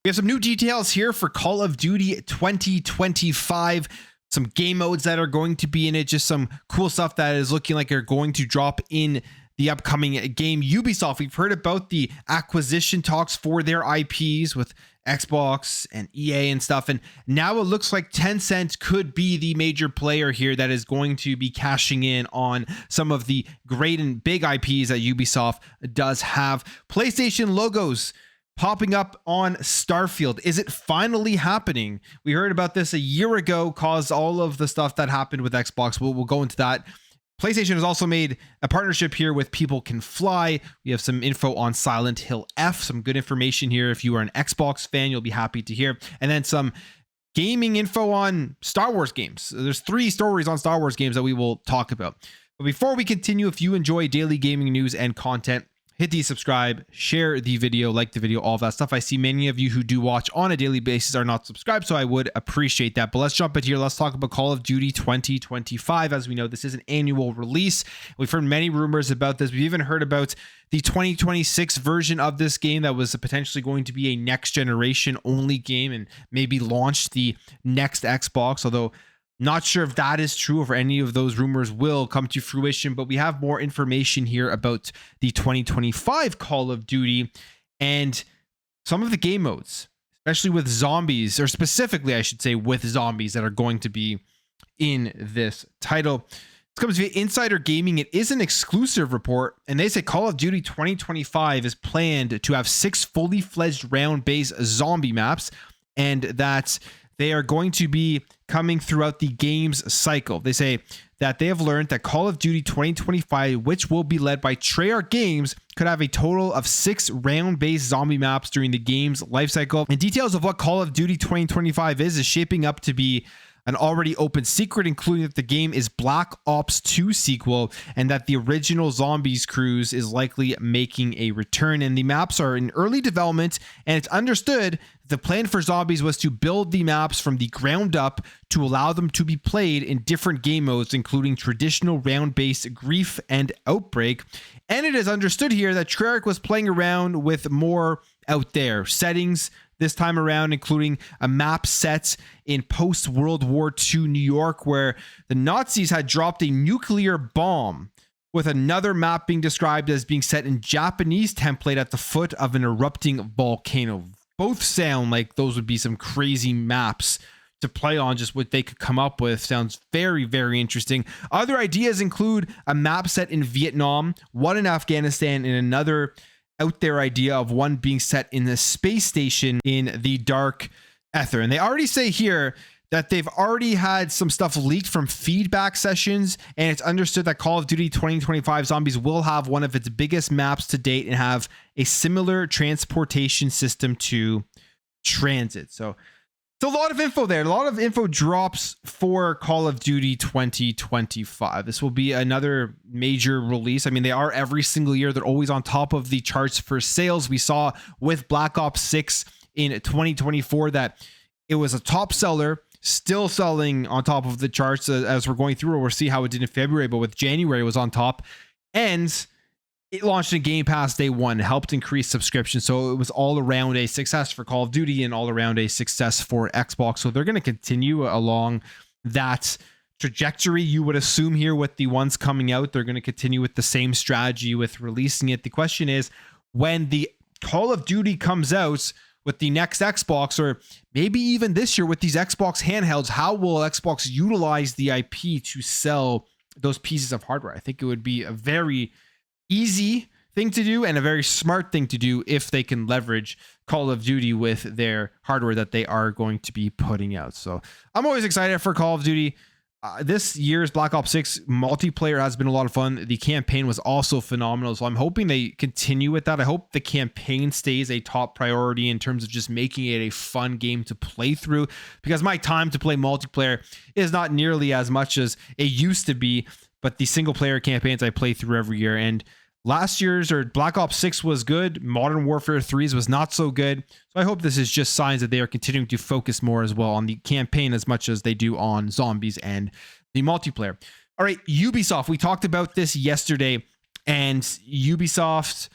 We have some new details here for Call of Duty 2025. Some game modes that are going to be in it. Just some cool stuff that is looking like are going to drop in the upcoming game. Ubisoft, we've heard about the acquisition talks for their IPs with Xbox and EA and stuff. And now it looks like Tencent could be the major player here that is going to be cashing in on some of the great and big IPs that Ubisoft does have. PlayStation logos popping up on Starfield. Is it finally happening? We heard about this a year ago, caused all of the stuff that happened with Xbox. We'll go into that. PlayStation has also made a partnership here with People Can Fly. We have some info on Silent Hill F, some good information here. If you are an Xbox fan, you'll be happy to hear. And then some gaming info on Star Wars games. There's 3 stories on Star Wars games that we will talk about. But before we continue, if you enjoy daily gaming news and content, hit the subscribe, share the video, like the video, all of that stuff. I see many of you who do watch on a daily basis are not subscribed, so I would appreciate that. But let's jump in here. Let's talk about Call of Duty 2025. As we know, this is an annual release. We've heard many rumors about this. We've even heard about the 2026 version of this game that was potentially going to be a next generation only game and maybe launch the next Xbox, although not sure if that is true or if any of those rumors will come to fruition, but we have more information here about the 2025 Call of Duty and some of the game modes, especially with zombies, or specifically, I should say, with zombies that are going to be in this title. This comes via Insider Gaming. It is an exclusive report, and they say Call of Duty 2025 is planned to have 6 fully fledged round-based zombie maps, and that they are going to be coming throughout the game's cycle. They say that they have learned that Call of Duty 2025, which will be led by Treyarch Games, could have a total of 6 round-based zombie maps during the game's lifecycle. And details of what Call of Duty 2025 is shaping up to be an already open secret, including that the game is Black Ops 2 sequel and that the original Zombies cruise is likely making a return. And the maps are in early development, and it's understood the plan for Zombies was to build the maps from the ground up to allow them to be played in different game modes, including traditional round-based Grief and Outbreak. And it is understood here that Treyarch was playing around with more out there settings this time around, including a map set in post-World War II New York, where the Nazis had dropped a nuclear bomb, with another map being described as being set in Japanese template at the foot of an erupting volcano. Both sound like those would be some crazy maps to play on. Just what they could come up with sounds very, very interesting. Other ideas include a map set in Vietnam, one in Afghanistan, and another out there idea of one being set in the space station in the dark ether. And they already say here that they've already had some stuff leaked from feedback sessions, and it's understood that Call of Duty 2025 Zombies will have one of its biggest maps to date and have a similar transportation system to Transit. So it's a lot of info there. A lot of info drops for Call of Duty 2025. This will be another major release. I mean, they are every single year. They're always on top of the charts for sales. We saw with Black Ops 6 in 2024 that it was a top seller, still selling on top of the charts as we're going through. We'll see how it did in February, but with January it was on top, and it launched in Game Pass day one, helped increase subscription. So it was all around a success for Call of Duty and all around a success for Xbox. So they're going to continue along that trajectory, you would assume, here with the ones coming out. They're going to continue with the same strategy with releasing it. The question is, when the Call of Duty comes out with the next Xbox, or maybe even this year with these Xbox handhelds, how will Xbox utilize the IP to sell those pieces of hardware? I think it would be a very easy thing to do and a very smart thing to do if they can leverage Call of Duty with their hardware that they are going to be putting out. So I'm always excited for Call of Duty. This year's Black Ops 6 multiplayer has been a lot of fun. The campaign was also phenomenal. So I'm hoping they continue with that. I hope the campaign stays a top priority in terms of just making it a fun game to play through, because my time to play multiplayer is not nearly as much as it used to be. But the single player campaigns I play through every year, and last year's or Black Ops 6 was good. Modern Warfare 3's was not so good. So I hope this is just signs that they are continuing to focus more as well on the campaign as much as they do on zombies and the multiplayer. All right, Ubisoft. We talked about this yesterday, and Ubisoft,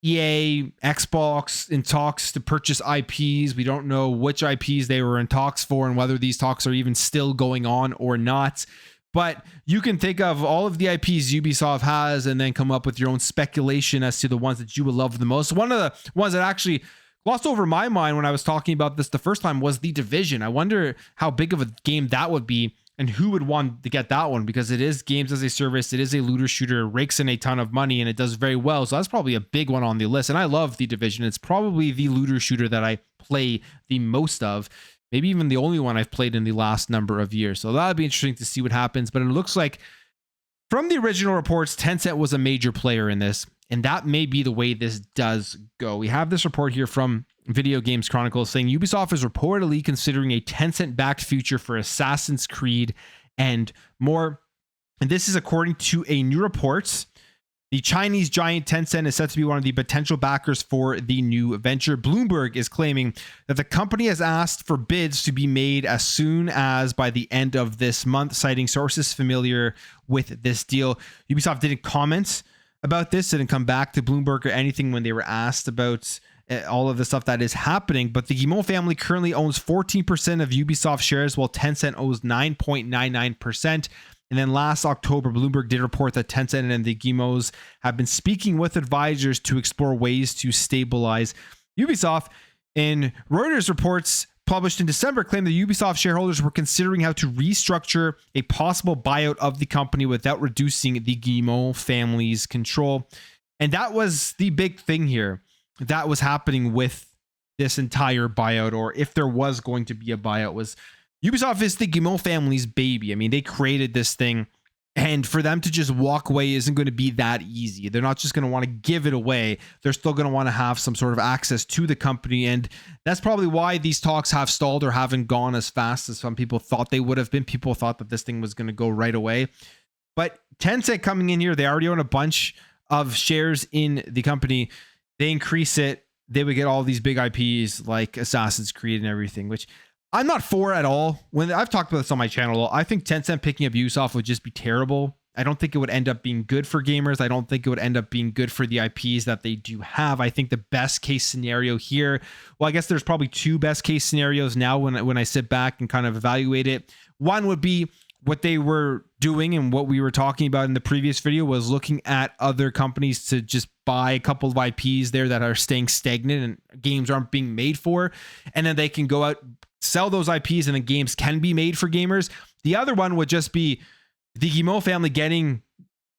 EA, Xbox in talks to purchase IPs. We don't know which IPs they were in talks for and whether these talks are even still going on or not. But you can think of all of the IPs Ubisoft has and then come up with your own speculation as to the ones that you would love the most. One of the ones that actually glossed over my mind when I was talking about this the first time was The Division. I wonder how big of a game that would be and who would want to get that one, because it is games as a service. It is a looter shooter, rakes in a ton of money, and it does very well. So that's probably a big one on the list. And I love The Division. It's probably the looter shooter that I play the most of. Maybe even the only one I've played in the last number of years. So that'd be interesting to see what happens. But it looks like from the original reports, Tencent was a major player in this. And that may be the way this does go. We have this report here from Video Games Chronicles saying Ubisoft is reportedly considering a Tencent-backed future for Assassin's Creed and more. And this is according to a new report. The Chinese giant Tencent is said to be one of the potential backers for the new venture. Bloomberg is claiming that the company has asked for bids to be made as soon as by the end of this month, citing sources familiar with this deal. Ubisoft didn't comment about this, didn't come back to Bloomberg or anything when they were asked about all of the stuff that is happening. But the Guillemot family currently owns 14% of Ubisoft shares, while Tencent owns 9.99%. And then last October, Bloomberg did report that Tencent and the Guillemots have been speaking with advisors to explore ways to stabilize Ubisoft. And Reuters reports published in December claimed the Ubisoft shareholders were considering how to restructure a possible buyout of the company without reducing the Guillemot family's control. And that was the big thing here that was happening with this entire buyout, or if there was going to be a buyout, was Ubisoft is the Guillemot family's baby. I mean, they created this thing, and for them to just walk away isn't going to be that easy. They're not just going to want to give it away. They're still going to want to have some sort of access to the company, and that's probably why these talks have stalled or haven't gone as fast as some people thought they would have been. People thought that this thing was going to go right away. But Tencent coming in here, they already own a bunch of shares in the company. They increase it, they would get all these big IPs like Assassin's Creed and everything, which I'm not for at all. When I've talked about this on my channel, I think Tencent picking up Ubisoft would just be terrible. I don't think it would end up being good for gamers. I don't think it would end up being good for the IPs that they do have. I think the best case scenario here, well, I guess there's probably two best case scenarios now when I sit back and kind of evaluate it. One would be what they were doing and what we were talking about in the previous video was looking at other companies to just buy a couple of IPs there that are staying stagnant and games aren't being made for. And then they can go out, sell those IPs, and the games can be made for gamers. The other one would just be the Guillemot family getting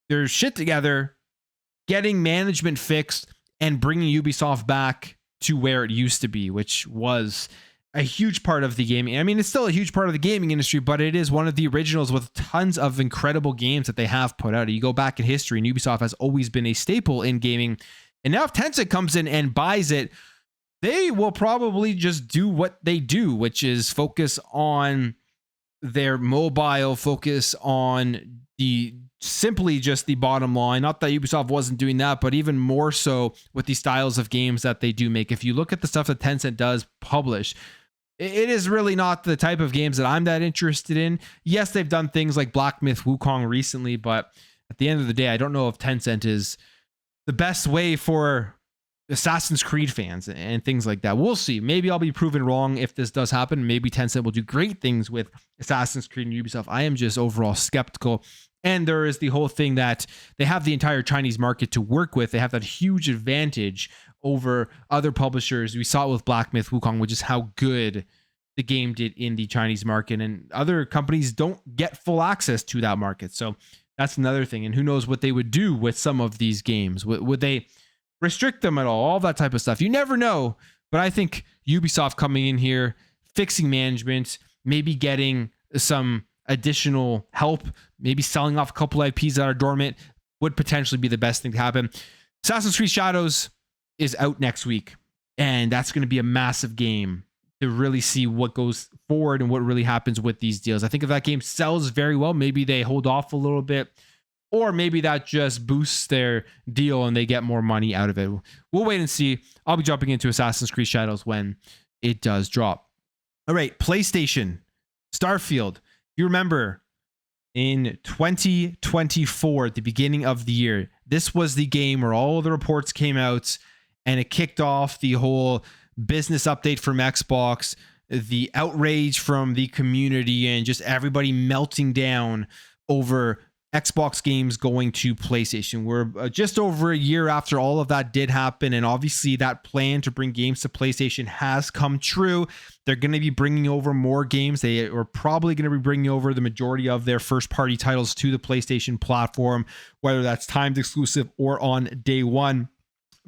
their shit together, getting management fixed, and bringing Ubisoft back to where it used to be, which was a huge part of the gaming. I mean, it's still a huge part of the gaming industry, but it is one of the originals with tons of incredible games that they have put out. You go back in history, and Ubisoft has always been a staple in gaming. And now if Tencent comes in and buys it, they will probably just do what they do, which is focus on their mobile, focus on simply just the bottom line. Not that Ubisoft wasn't doing that, but even more so with the styles of games that they do make. If you look at the stuff that Tencent does publish, it is really not the type of games that I'm that interested in. Yes, they've done things like Black Myth Wukong recently, but at the end of the day, I don't know if Tencent is the best way for Assassin's Creed fans and things like that. We'll see. Maybe I'll be proven wrong if this does happen. Maybe Tencent will do great things with Assassin's Creed and Ubisoft. I am just overall skeptical. And there is the whole thing that they have the entire Chinese market to work with. They have that huge advantage over other publishers. We saw it with Black Myth Wukong, which is how good the game did in the Chinese market. And other companies don't get full access to that market. So that's another thing. And who knows what they would do with some of these games. Would they restrict them at all that type of stuff? You never know. But I think Ubisoft coming in here, fixing management, maybe getting some additional help, maybe selling off a couple IPs that are dormant, would potentially be the best thing to happen. Assassin's Creed Shadows is out next week, and that's going to be a massive game to really see what goes forward and what really happens with these deals. I think if that game sells very well, maybe they hold off a little bit, or maybe that just boosts their deal and they get more money out of it. We'll wait and see. I'll be jumping into Assassin's Creed Shadows when it does drop. All right, PlayStation, Starfield. You remember in 2024, at the beginning of the year, this was the game where all the reports came out and it kicked off the whole business update from Xbox, the outrage from the community, and just everybody melting down over Xbox games going to PlayStation. We're just over a year after all of that did happen, and obviously that plan to bring games to PlayStation has come true. They're going to be bringing over more games. They are probably going to be bringing over the majority of their first-party titles to the PlayStation platform, whether that's timed exclusive or on day one.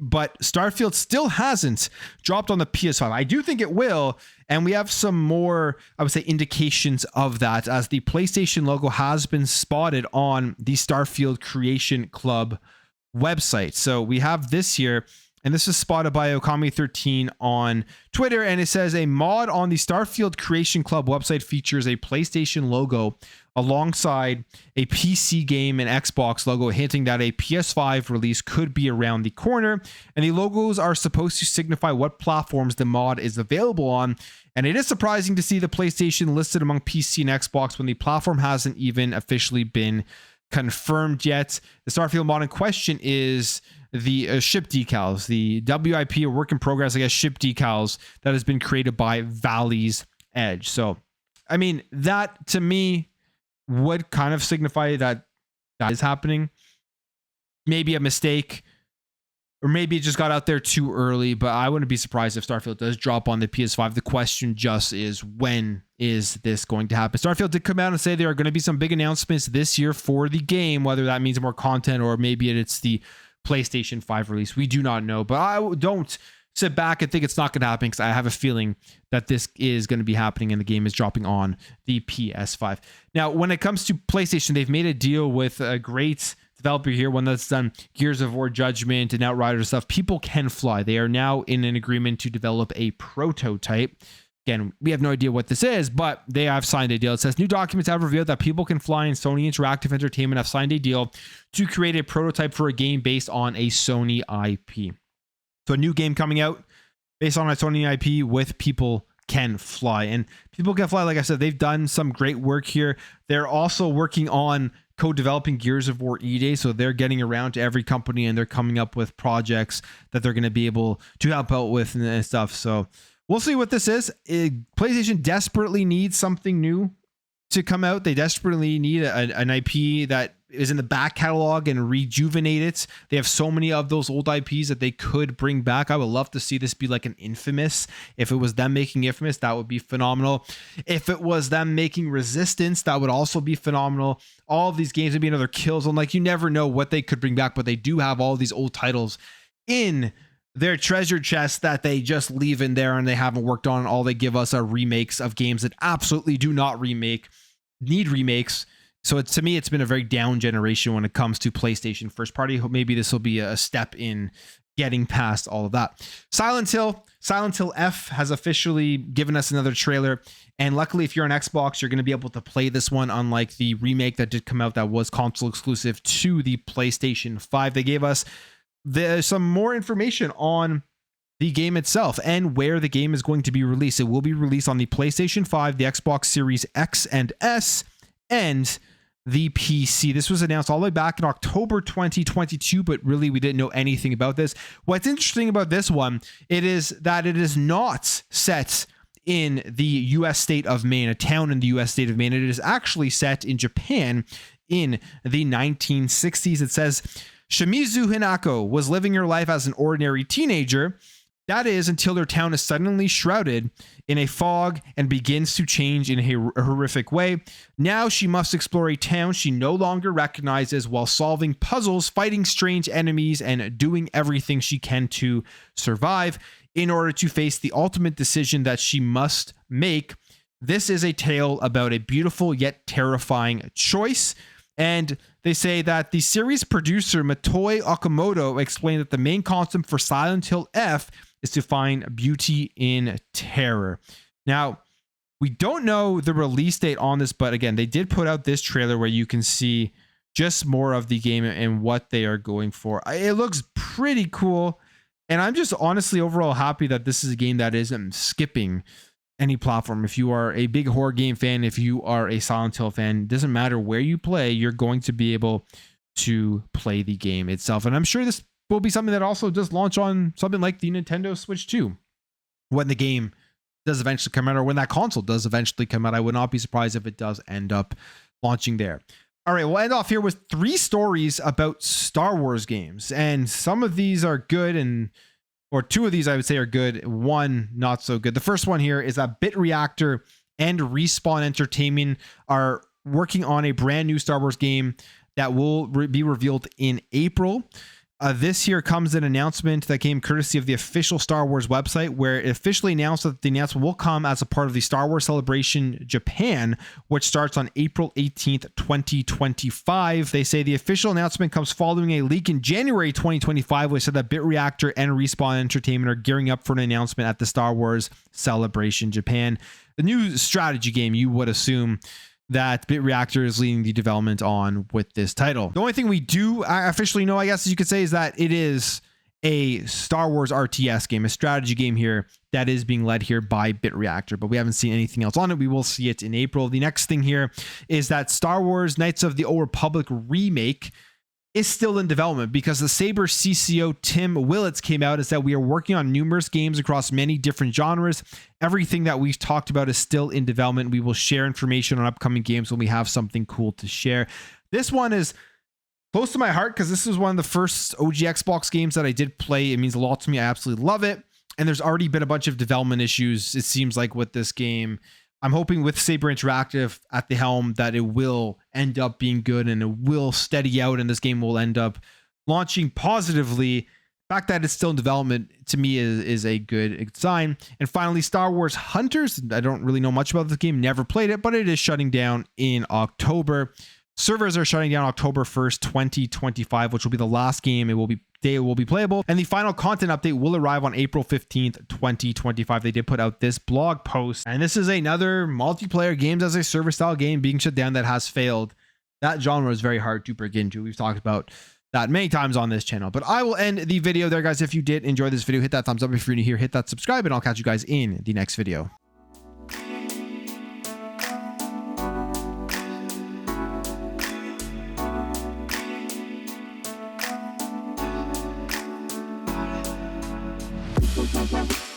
But Starfield still hasn't dropped on the PS5. I do think it will, and we have some more, I would say, indications of that, as the PlayStation logo has been spotted on the Starfield Creation Club website. So we have this here, and this is spotted by Okami13 on Twitter, and it says a mod on the Starfield Creation Club website features a PlayStation logo alongside a PC game and Xbox logo, hinting that a PS5 release could be around the corner. And the logos are supposed to signify what platforms the mod is available on. And it is surprising to see the PlayStation listed among PC and Xbox when the platform hasn't even officially been confirmed yet. The Starfield mod in question is the ship decals, the WIP, or work in progress, I guess, ship decals that has been created by Valley's Edge. So, I mean, that to me would kind of signify that that is happening. Maybe a mistake, or maybe it just got out there too early, but I wouldn't be surprised if Starfield does drop on the PS5. The question just is, when is this going to happen? Starfield did come out and say there are going to be some big announcements this year for the game, whether that means more content or maybe it's the PlayStation 5 release. We do not know, but I don't sit back and think it's not going to happen, because I have a feeling that this is going to be happening and the game is dropping on the PS5. Now, when it comes to PlayStation, they've made a deal with a great developer here, one that's done Gears of War Judgment and Outriders stuff. People Can Fly. They are now in an agreement to develop a prototype. Again, we have no idea what this is, but they have signed a deal. It says new documents have revealed that People Can Fly and Sony Interactive Entertainment have signed a deal to create a prototype for a game based on a Sony IP. So a new game coming out based on a Sony IP with People Can Fly. And People Can Fly, like I said, they've done some great work here. They're also working on co-developing Gears of War E-Day, so they're getting around to every company and they're coming up with projects that they're going to be able to help out with and stuff. So we'll see what this is. PlayStation desperately needs something new to come out. They desperately need an IP that is in the back catalog and rejuvenate it. They have so many of those old IPs that they could bring back. I would love to see this be like an Infamous. If it was them making Infamous, that would be phenomenal. If it was them making Resistance, that would also be phenomenal. All of these games would be another Killzone. Like, you never know what they could bring back, but they do have all these old titles in their treasure chest that they just leave in there and they haven't worked on. All they give us are remakes of games that absolutely do not need remakes. So to me, it's been a very down generation when it comes to PlayStation first party. Maybe this will be a step in getting past all of that. Silent Hill F has officially given us another trailer. And luckily, if you're on Xbox, you're going to be able to play this one, unlike the remake that did come out that was console exclusive to the PlayStation 5. They gave us some more information on the game itself and where the game is going to be released. It will be released on the PlayStation 5, the Xbox Series X and S, and the PC. This was announced all the way back in October 2022, but really we didn't know anything about this. What's interesting about this one, it is that it is not set in the US state of Maine, a town in the US state of Maine. It is actually set in Japan in the 1960s. It says, Shimizu Hinako was living her life as an ordinary teenager. That is, until their town is suddenly shrouded in a fog and begins to change in a horrific way. Now she must explore a town she no longer recognizes while solving puzzles, fighting strange enemies, and doing everything she can to survive in order to face the ultimate decision that she must make. This is a tale about a beautiful yet terrifying choice. And they say that the series producer Motoi Okamoto explained that the main concept for Silent Hill F is to find beauty in terror. Now, we don't know the release date on this, but again, they did put out this trailer where you can see just more of the game and what they are going for. It looks pretty cool, and I'm just honestly overall happy that this is a game that isn't skipping any platform. If you are a big horror game fan, if you are a Silent Hill fan, it doesn't matter where you play, you're going to be able to play the game itself. And I'm sure this will be something that also does launch on something like the Nintendo Switch 2 when the game does eventually come out, or when that console does eventually come out. I would not be surprised if it does end up launching there. All right, we'll end off here with 3 stories about Star Wars games, and some of these are good, or 2 of these I would say are good, 1 not so good. The first one here is that BitReactor and Respawn Entertainment are working on a brand new Star Wars game that will be revealed in April. This here comes an announcement that came courtesy of the official Star Wars website, where it officially announced that the announcement will come as a part of the Star Wars Celebration Japan, which starts on April 18th, 2025. They say the official announcement comes following a leak in January 2025, which said that BitReactor and Respawn Entertainment are gearing up for an announcement at the Star Wars Celebration Japan. The new strategy game, you would assume, that BitReactor is leading the development on with this title. The only thing we do officially know, I guess you could say, is that it is a Star Wars RTS game, a strategy game here that is being led here by BitReactor, but we haven't seen anything else on it. We will see it in April. The next thing here is that Star Wars Knights of the Old Republic remake is still in development, because the Saber CCO Tim Willits came out and said, we are working on numerous games across many different genres. Everything that we've talked about is still in development. We will share information on upcoming games when we have something cool to share. This one is close to my heart because this is one of the first OG Xbox games that I did play. It means a lot to me. I absolutely love it. And there's already been a bunch of development issues, it seems like, with this game. I'm hoping with Saber Interactive at the helm that it will end up being good and it will steady out and this game will end up launching positively. The fact that it's still in development to me is a good sign. And finally, Star Wars Hunters. I don't really know much about this game, never played it, but it is shutting down in October. Servers are shutting down October 1st, 2025, which will be the last game it will be playable. And the final content update will arrive on April 15th, 2025. They did put out this blog post. And this is another multiplayer games as a service style game being shut down that has failed. That genre is very hard to break into. We've talked about that many times on this channel. But I will end the video there, guys. If you did enjoy this video, hit that thumbs up. If you're new here, hit that subscribe, and I'll catch you guys in the next video. Bye.